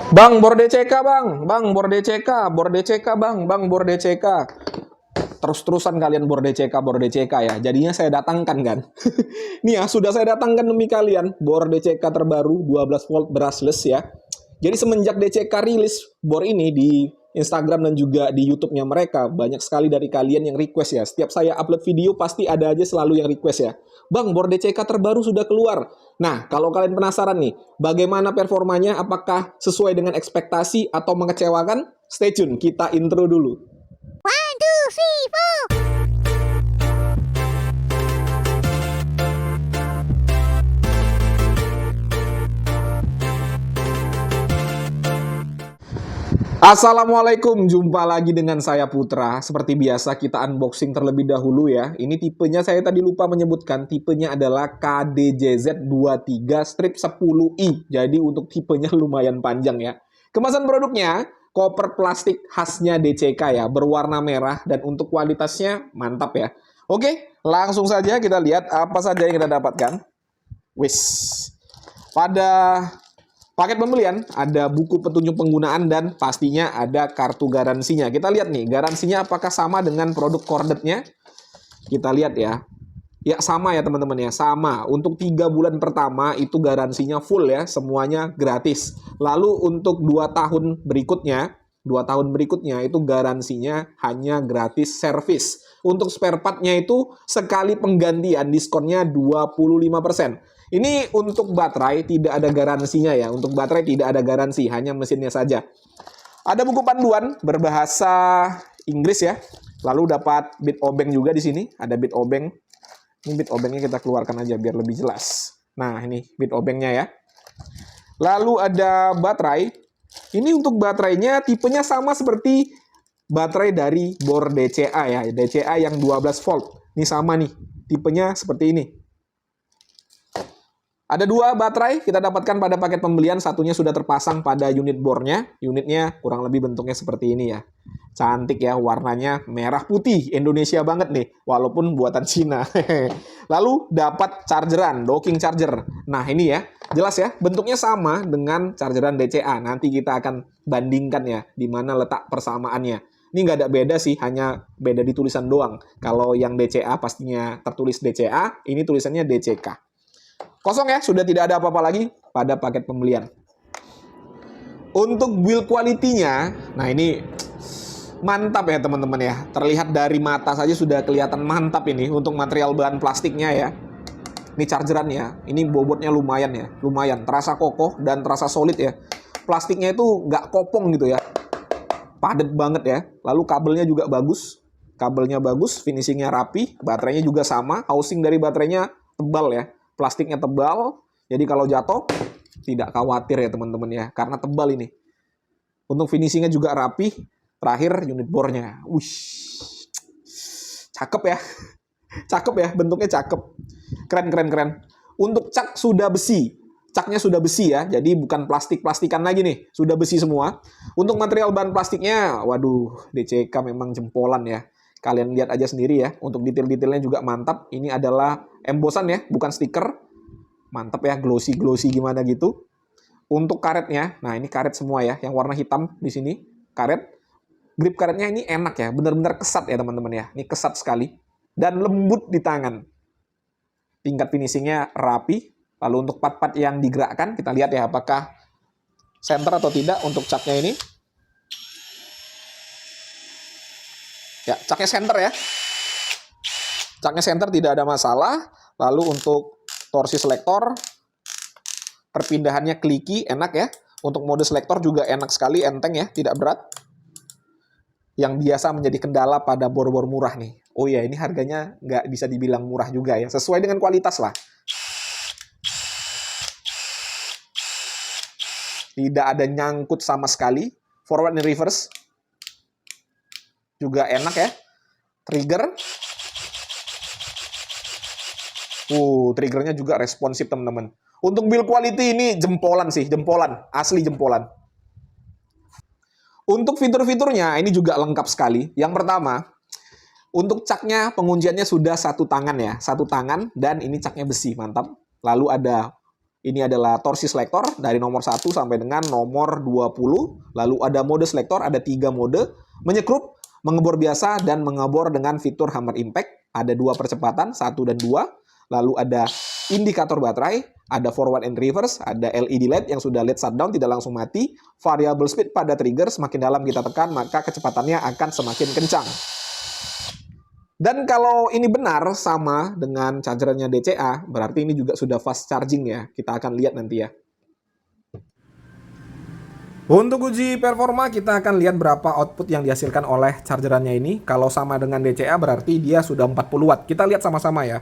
Bang, bor DCK bang, bang bor DCK, bor DCK bang bor DCK. Terus-terusan kalian bor DCK ya. Jadinya saya datangkan kan. Nih ya, sudah saya datangkan demi kalian bor DCK terbaru 12 volt brushless ya. Jadi semenjak DCK rilis bor ini di Instagram dan juga di YouTube-nya mereka, banyak sekali dari kalian yang request ya. Setiap saya upload video pasti ada aja selalu yang request ya. Bang, bor DCK terbaru sudah keluar. Nah, kalau kalian penasaran nih, bagaimana performanya, apakah sesuai dengan ekspektasi atau mengecewakan? Stay tune, kita intro dulu. One, two, three, four. Assalamualaikum, jumpa lagi dengan saya Putra. Seperti biasa kita unboxing terlebih dahulu ya. Ini tipenya saya tadi lupa menyebutkan, tipenya adalah KDJZ23 strip 10i. Jadi untuk tipenya lumayan panjang ya. Kemasan produknya koper plastik khasnya DCK ya, berwarna merah dan untuk kualitasnya mantap ya. Oke, langsung saja kita lihat apa saja yang kita dapatkan. Wis. Pada paket pembelian ada buku petunjuk penggunaan dan pastinya ada kartu garansinya. Kita lihat nih, garansinya apakah sama dengan produk corded-nya? Kita lihat ya. Ya sama ya teman-teman ya, sama. Untuk 3 bulan pertama itu garansinya full ya, semuanya gratis. Lalu untuk 2 tahun berikutnya itu garansinya hanya gratis servis. Untuk spare part-nya itu sekali penggantian diskonnya 25%. Ini untuk baterai tidak ada garansinya ya. Untuk baterai tidak ada garansi, hanya mesinnya saja. Ada buku panduan berbahasa Inggris ya. Lalu dapat bit obeng juga di sini. Ada bit obeng. Ini bit obengnya kita keluarkan aja biar lebih jelas. Nah, ini bit obengnya ya. Lalu ada baterai. Ini untuk baterainya tipenya sama seperti baterai dari bor DCA ya. DCA yang 12 volt. Ini sama nih. Tipenya seperti ini. Ada 2 baterai kita dapatkan pada paket pembelian, satunya sudah terpasang pada unit bornya. Unitnya kurang lebih bentuknya seperti ini ya. Cantik ya, warnanya merah putih, Indonesia banget nih, walaupun buatan Cina. Lalu dapat chargeran, docking charger. Nah ini ya, jelas ya, bentuknya sama dengan chargeran DCA. Nanti kita akan bandingkan ya, di mana letak persamaannya. Ini nggak ada beda sih, hanya beda di tulisan doang. Kalau yang DCA pastinya tertulis DCA, ini tulisannya DCK. Kosong ya, sudah tidak ada apa-apa lagi pada paket pembelian. Untuk build quality-nya, nah ini mantap ya teman-teman ya. Terlihat dari mata saja sudah kelihatan mantap ini untuk material bahan plastiknya ya. Ini chargerannya, ini bobotnya lumayan ya, lumayan. Terasa kokoh dan terasa solid ya. Plastiknya itu nggak kopong gitu ya. Padat banget ya. Lalu kabelnya juga bagus. Kabelnya bagus, finishingnya rapi. Baterainya juga sama, housing dari baterainya tebal ya. Plastiknya tebal, jadi kalau jatuh tidak khawatir ya teman-teman ya, karena tebal ini. Untuk finishingnya juga rapi. Terakhir unit bornya, cakep ya, cakep ya, bentuknya cakep, keren. Untuk cak sudah besi, caknya sudah besi ya, jadi bukan plastik-plastikan lagi nih, sudah besi semua. Untuk material bahan plastiknya, waduh, DCK memang jempolan ya. Kalian lihat aja sendiri ya, untuk detail-detailnya juga mantap. Ini adalah embosan ya, bukan stiker. Mantap ya, glossy gimana gitu. Untuk karetnya, nah ini karet semua ya, yang warna hitam di sini, karet. Grip karetnya ini enak ya, benar-benar kesat ya teman-teman ya. Ini kesat sekali dan lembut di tangan. Tingkat finishingnya rapi. Lalu untuk part-part yang digerakkan, kita lihat ya apakah center atau tidak untuk catnya ini. Ya, caknya center ya. Caknya center tidak ada masalah. Lalu untuk torsi selektor, perpindahannya kliki, enak ya. Untuk mode selektor juga enak sekali, enteng ya, tidak berat. Yang biasa menjadi kendala pada bor-bor murah nih. Oh iya, ini harganya nggak bisa dibilang murah juga ya. Sesuai dengan kualitas lah. Tidak ada nyangkut sama sekali. Forward dan reverse juga enak ya. Trigger. Triggernya juga responsif teman-teman. Untuk build quality ini jempolan sih, jempolan. Asli jempolan. Untuk fitur-fiturnya ini juga lengkap sekali. Yang pertama, untuk caknya pengunciannya sudah satu tangan ya. Satu tangan dan ini caknya besi, mantap. Lalu ada Ini adalah torsi selector dari nomor 1 sampai dengan nomor 20. Lalu ada mode selector, ada 3 mode. Menyekrup, mengebor biasa, dan mengebor dengan fitur hammer impact. Ada 2 percepatan, 1 dan 2. Lalu ada indikator baterai, ada forward and reverse, ada LED LED yang sudah LED shutdown, tidak langsung mati. Variable speed pada trigger, semakin dalam kita tekan, maka kecepatannya akan semakin kencang. Dan kalau ini benar sama dengan chargernya DCA, berarti ini juga sudah fast charging ya. Kita akan lihat nanti ya. Untuk uji performa, kita akan lihat berapa output yang dihasilkan oleh chargerannya ini. Kalau sama dengan DCA, berarti dia sudah 40 watt. Kita lihat sama-sama ya.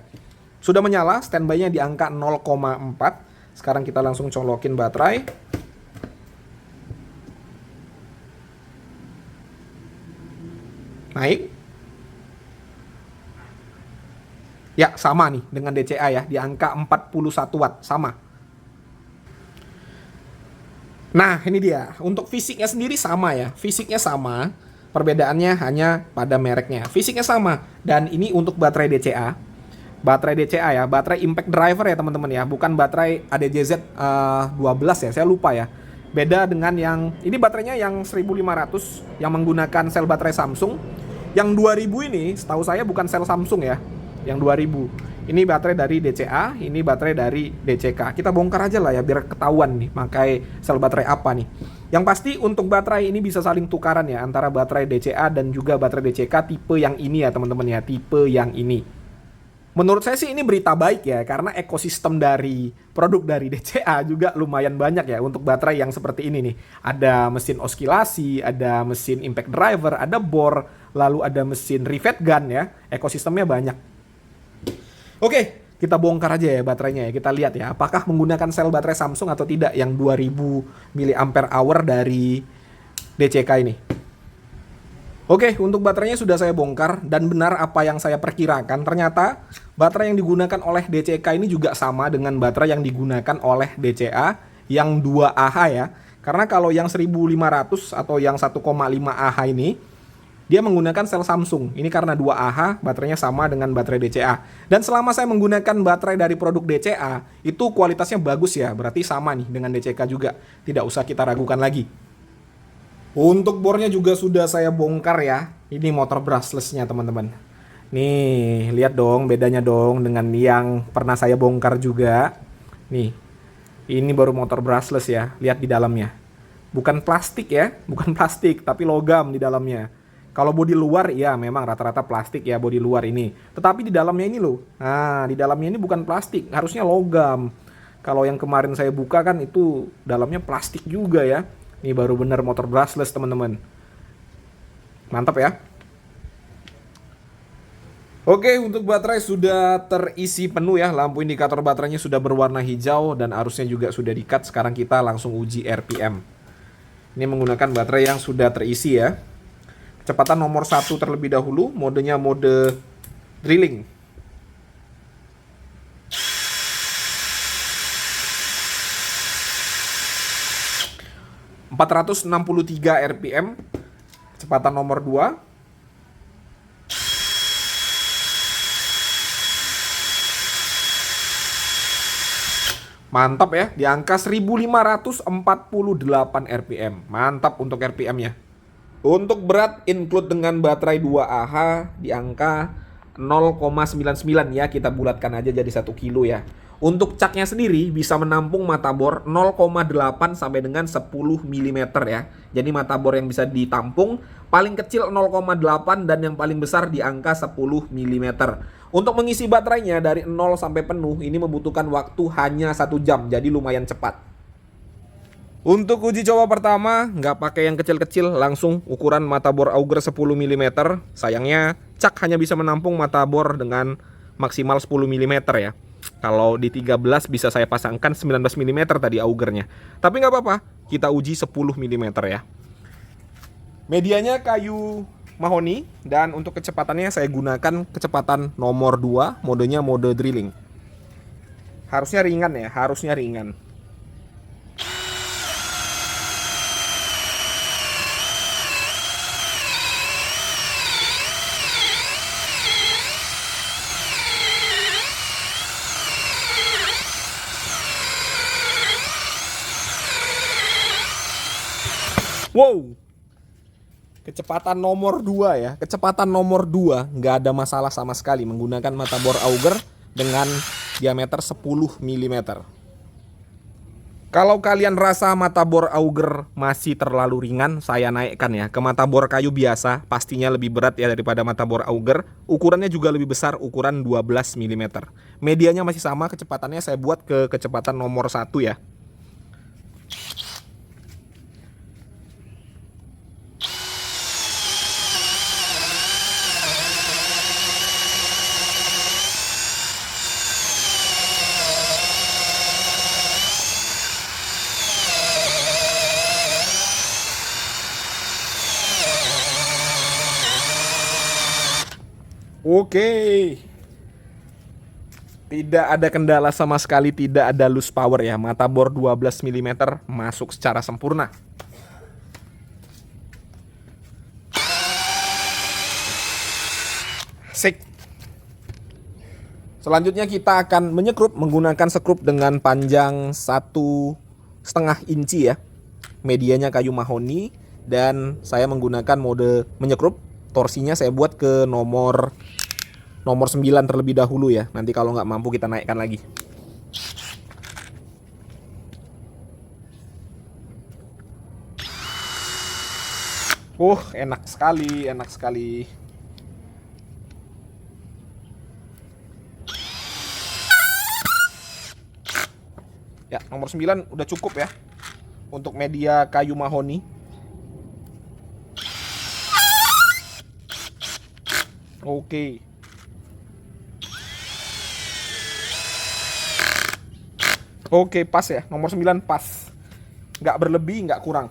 Sudah menyala, standby-nya di angka 0,4. Sekarang kita langsung colokin baterai. Naik. Ya, sama nih dengan DCA ya, di angka 41 watt, sama. Nah, ini dia. Untuk fisiknya sendiri sama ya. Fisiknya sama, perbedaannya hanya pada mereknya. Fisiknya sama, dan ini untuk baterai DCA. Baterai DCA ya, baterai impact driver ya teman-teman ya, bukan baterai ADJZ 12 ya, saya lupa ya. Beda dengan yang, ini baterainya yang 1500, yang menggunakan sel baterai Samsung. Yang 2000 ini, setahu saya bukan sel Samsung ya. Yang 2000 ini baterai dari DCA, ini baterai dari DCK. Kita bongkar aja lah ya biar ketahuan nih pakai sel baterai apa nih. Yang pasti untuk baterai ini bisa saling tukaran ya antara baterai DCA dan juga baterai DCK tipe yang ini ya teman-teman ya, tipe yang ini. Menurut saya sih ini berita baik ya, karena ekosistem dari produk dari DCA juga lumayan banyak ya untuk baterai yang seperti ini nih. Ada mesin oskilasi, ada mesin impact driver, ada bor, lalu ada mesin rivet gun ya. Ekosistemnya banyak. Oke, kita bongkar aja ya baterainya ya. Kita lihat ya, apakah menggunakan sel baterai Samsung atau tidak yang 2000 mAh dari DCK ini. Oke, untuk baterainya sudah saya bongkar dan benar apa yang saya perkirakan. Ternyata baterai yang digunakan oleh DCK ini juga sama dengan baterai yang digunakan oleh DCA yang 2Ah ya. Karena kalau yang 1500 atau yang 1,5Ah ini dia menggunakan sel Samsung. Ini karena 2Ah, baterainya sama dengan baterai DCA. Dan selama saya menggunakan baterai dari produk DCA, itu kualitasnya bagus ya. Berarti sama nih dengan DCK juga. Tidak usah kita ragukan lagi. Untuk bornya juga sudah saya bongkar ya. Ini motor brushless-nya teman-teman. Nih, lihat dong bedanya dong dengan yang pernah saya bongkar juga. Nih, ini baru motor brushless ya. Lihat di dalamnya. Bukan plastik ya, bukan plastik, tapi logam di dalamnya. Kalau bodi luar, ya memang rata-rata plastik ya bodi luar ini. Tetapi di dalamnya ini loh. Nah, di dalamnya ini bukan plastik, harusnya logam. Kalau yang kemarin saya buka kan itu dalamnya plastik juga ya. Ini baru bener motor brushless teman-teman. Mantap ya. Oke, untuk baterai sudah terisi penuh ya. Lampu indikator baterainya sudah berwarna hijau dan arusnya juga sudah di-cut. Sekarang kita langsung uji RPM. Ini menggunakan baterai yang sudah terisi ya. Kecepatan nomor 1 terlebih dahulu, modenya mode drilling. ...463 RPM. Kecepatan nomor 2. Mantap ya, di angka 1548 RPM. Mantap untuk RPM-nya. Untuk berat include dengan baterai 2Ah di angka 0,99 ya, kita bulatkan aja jadi 1 kilo ya. Untuk caknya sendiri bisa menampung mata bor 0,8 sampai dengan 10 mm ya. Jadi mata bor yang bisa ditampung paling kecil 0,8 dan yang paling besar di angka 10 mm. Untuk mengisi baterainya dari 0 sampai penuh ini membutuhkan waktu hanya 1 jam, jadi lumayan cepat. Untuk uji coba pertama, nggak pakai yang kecil-kecil, langsung ukuran mata bor auger 10 mm. Sayangnya, cak hanya bisa menampung mata bor dengan maksimal 10 mm ya. Kalau di 13 bisa saya pasangkan 19 mm tadi augernya. Tapi nggak apa-apa, kita uji 10 mm ya. Medianya kayu mahoni, dan untuk kecepatannya saya gunakan kecepatan nomor 2, modenya mode drilling. Harusnya ringan ya, harusnya ringan. Wow. Kecepatan nomor 2 ya. Kecepatan nomor 2 nggak ada masalah sama sekali menggunakan mata bor auger dengan diameter 10 mm. Kalau kalian rasa mata bor auger masih terlalu ringan, saya naikkan ya ke mata bor kayu biasa. Pastinya lebih berat ya daripada mata bor auger. Ukurannya juga lebih besar, ukuran 12 mm. Medianya masih sama, kecepatannya saya buat ke kecepatan nomor 1 ya. Oke. Tidak ada kendala sama sekali, tidak ada loose power ya. Mata bor 12 mm masuk secara sempurna. Sik. Selanjutnya kita akan menyekrup menggunakan sekrup dengan panjang 1,5 inci ya. Medianya kayu mahoni dan saya menggunakan mode menyekrup. Torsinya saya buat ke nomor 9 terlebih dahulu ya. Nanti kalau nggak mampu kita naikkan lagi. Enak sekali, enak sekali. Ya, nomor 9 udah cukup ya untuk media kayu mahoni. Oke. Oke, pas ya. Nomor 9 pas. Nggak berlebih, nggak kurang.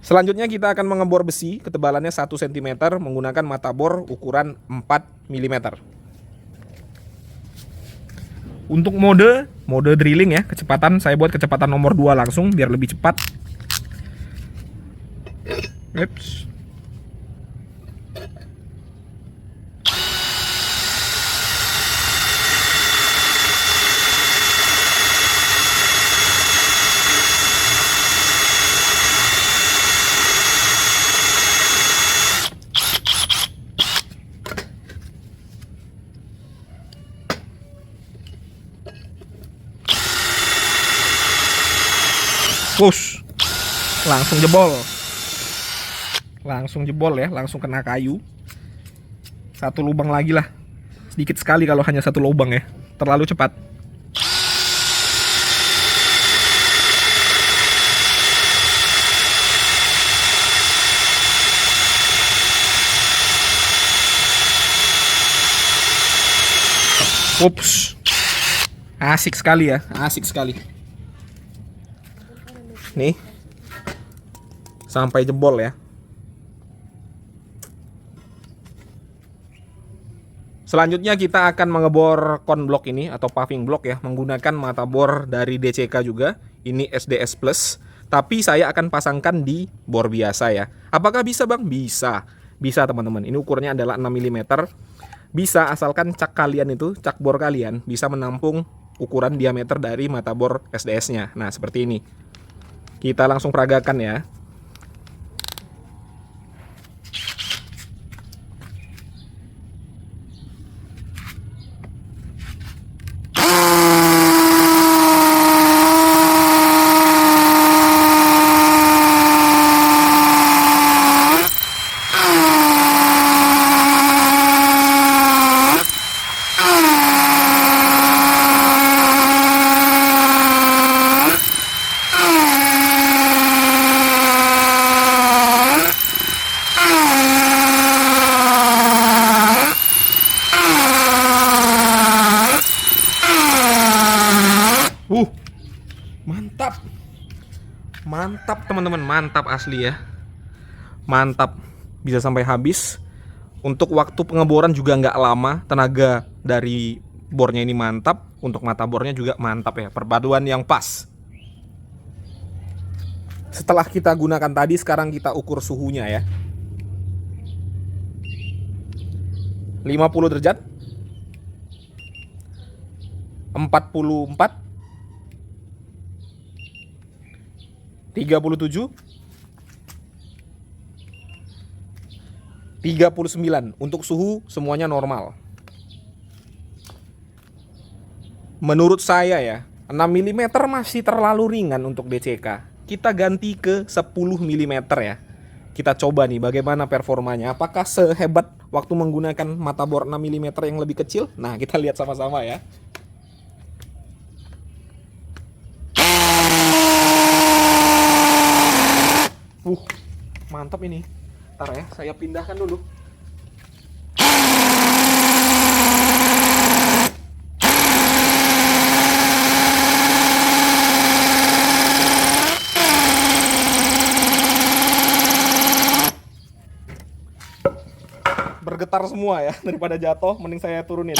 Selanjutnya kita akan mengebor besi ketebalannya 1 cm menggunakan mata bor ukuran 4 mm. Untuk mode drilling ya, kecepatan saya buat kecepatan nomor 2 langsung biar lebih cepat. Ups. Push. Langsung jebol. Langsung jebol ya, langsung kena kayu. Satu lubang lagi lah. Sedikit sekali kalau hanya satu lubang ya. Terlalu cepat. Ups. Asik sekali ya, asik sekali. Nih. Sampai jebol ya. Selanjutnya kita akan mengebor kon blok ini atau paving block ya menggunakan mata bor dari DCK juga. Ini SDS Plus. Tapi saya akan pasangkan di bor biasa ya. Apakah bisa bang? Bisa. Bisa teman-teman. Ini ukurnya adalah 6 mm. Bisa asalkan cak kalian itu, cak bor kalian bisa menampung ukuran diameter dari mata bor SDS-nya. Nah seperti ini. Kita langsung peragakan ya. Mantap. Mantap teman-teman, mantap asli ya. Mantap. Bisa sampai habis. Untuk waktu pengeboran juga nggak lama. Tenaga dari bornya ini mantap. Untuk mata bornya juga mantap ya. Perpaduan yang pas. Setelah kita gunakan tadi, sekarang kita ukur suhunya ya. 50 derajat. 44, 37, 39. Untuk suhu semuanya normal. Menurut saya ya, 6 mm masih terlalu ringan untuk DCK. Kita ganti ke 10 mm ya. Kita coba nih bagaimana performanya. Apakah sehebat waktu menggunakan mata bor 6 mm yang lebih kecil? Nah, kita lihat sama-sama ya. Mantap ini. Ntar ya, saya pindahkan dulu. Bergetar semua ya, daripada jatuh mending saya turunin.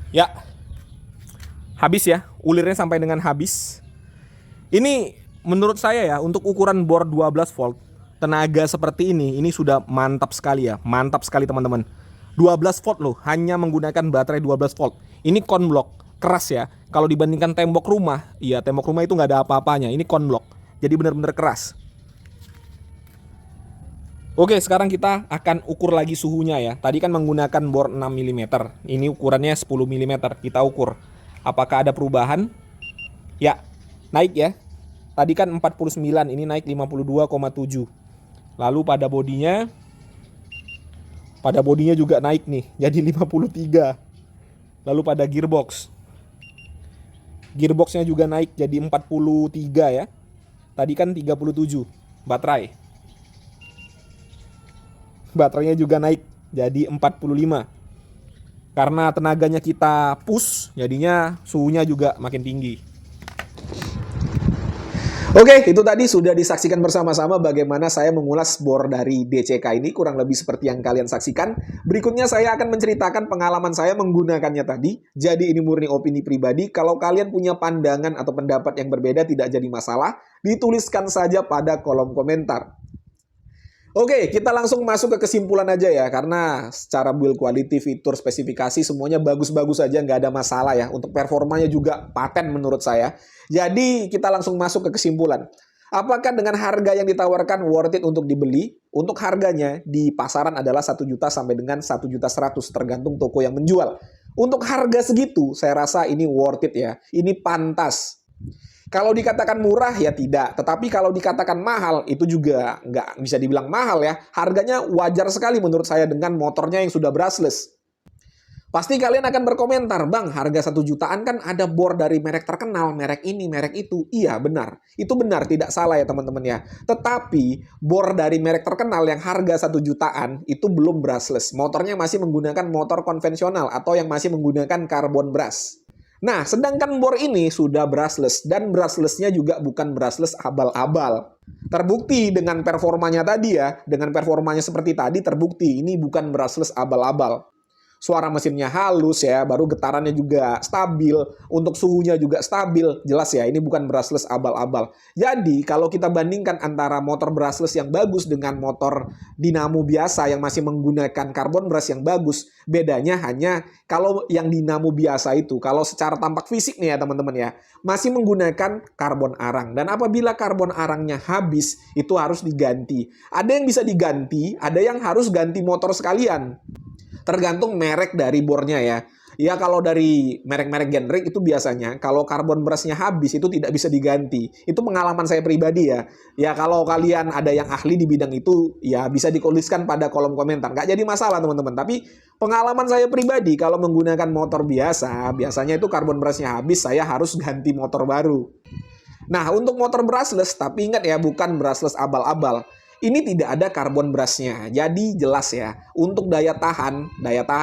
Ya, habis ya, ulirnya sampai dengan habis. Ini menurut saya ya, untuk ukuran bor 12 volt, tenaga seperti ini sudah mantap sekali ya. Mantap sekali teman-teman. 12 volt loh, hanya menggunakan baterai 12 volt. Ini konblok, keras ya. Kalau dibandingkan tembok rumah, iya tembok rumah itu nggak ada apa-apanya. Ini konblok, jadi benar-benar keras. Oke, sekarang kita akan ukur lagi suhunya ya. Tadi kan menggunakan bor 6 mm. Ini ukurannya 10 mm. Kita ukur. Apakah ada perubahan? Ya, naik ya. Tadi kan 49, ini naik 52,7. Lalu pada bodinya juga naik nih, jadi 53. Lalu pada gearboxnya juga naik jadi 43 ya. Tadi kan 37. Baterainya juga naik jadi 45. Karena tenaganya kita push, jadinya suhunya juga makin tinggi. Oke, itu tadi sudah disaksikan bersama-sama bagaimana saya mengulas bor dari DCK ini, kurang lebih seperti yang kalian saksikan. Berikutnya saya akan menceritakan pengalaman saya menggunakannya tadi. Jadi ini murni opini pribadi. Kalau kalian punya pandangan atau pendapat yang berbeda tidak jadi masalah, dituliskan saja pada kolom komentar. Oke, kita langsung masuk ke kesimpulan aja ya, karena secara build quality, fitur, spesifikasi semuanya bagus-bagus aja, nggak ada masalah ya. Untuk performanya juga paten menurut saya. Jadi kita langsung masuk ke kesimpulan. Apakah dengan harga yang ditawarkan worth it untuk dibeli? Untuk harganya di pasaran adalah 1 juta sampai dengan 1.100.000 tergantung toko yang menjual. Untuk harga segitu, saya rasa ini worth it ya. Ini pantas. Kalau dikatakan murah ya tidak, tetapi kalau dikatakan mahal itu juga nggak bisa dibilang mahal ya. Harganya wajar sekali menurut saya dengan motornya yang sudah brushless. Pasti kalian akan berkomentar, Bang, harga 1 jutaan kan ada bor dari merek terkenal, merek ini, merek itu. Iya, benar. Itu benar, tidak salah ya teman-teman ya. Tetapi bor dari merek terkenal yang harga 1 jutaan itu belum brushless. Motornya masih menggunakan motor konvensional atau yang masih menggunakan carbon brush. Nah, sedangkan bor ini sudah brushless, dan brushless-nya juga bukan brushless abal-abal. Terbukti dengan performanya tadi ya, dengan performanya seperti tadi terbukti ini bukan brushless abal-abal. Suara mesinnya halus ya, baru getarannya juga stabil, untuk suhunya juga stabil, jelas ya ini bukan brushless abal-abal. Jadi kalau kita bandingkan antara motor brushless yang bagus dengan motor dinamo biasa yang masih menggunakan carbon brush yang bagus, bedanya hanya kalau yang dinamo biasa itu, kalau secara tampak fisik nih ya teman-teman ya, masih menggunakan karbon arang. Dan apabila karbon arangnya habis, itu harus diganti. Ada yang bisa diganti, ada yang harus ganti motor sekalian. Tergantung merek dari bornya ya. Ya kalau dari merek-merek generic itu biasanya kalau karbon brush-nya habis itu tidak bisa diganti. Itu pengalaman saya pribadi ya. Ya kalau kalian ada yang ahli di bidang itu ya bisa dituliskan pada kolom komentar. Nggak jadi masalah teman-teman. Tapi pengalaman saya pribadi kalau menggunakan motor biasa, biasanya itu karbon brush-nya habis, saya harus ganti motor baru. Nah, untuk motor brushless, tapi ingat ya, bukan brushless abal-abal. Ini tidak ada karbon brushnya, jadi jelas ya. Untuk daya tahan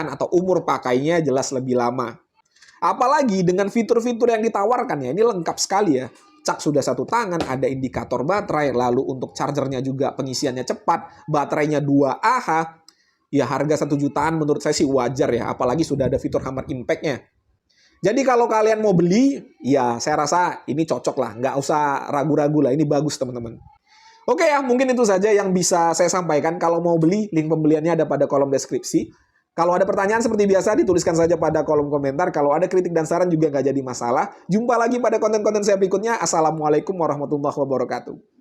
atau umur pakainya jelas lebih lama. Apalagi dengan fitur-fitur yang ditawarkan ya, ini lengkap sekali ya. Cak sudah satu tangan, ada indikator baterai, lalu untuk chargernya juga pengisiannya cepat, baterainya 2Ah. Ya harga 1 jutaan menurut saya sih wajar ya, apalagi sudah ada fitur Hammer Impact-nya. Jadi kalau kalian mau beli, ya saya rasa ini cocok lah, nggak usah ragu-ragu lah, ini bagus teman-teman. Oke ya, mungkin itu saja yang bisa saya sampaikan. Kalau mau beli, link pembeliannya ada pada kolom deskripsi. Kalau ada pertanyaan seperti biasa, dituliskan saja pada kolom komentar. Kalau ada kritik dan saran juga nggak jadi masalah. Jumpa lagi pada konten-konten saya berikutnya. Assalamualaikum warahmatullahi wabarakatuh.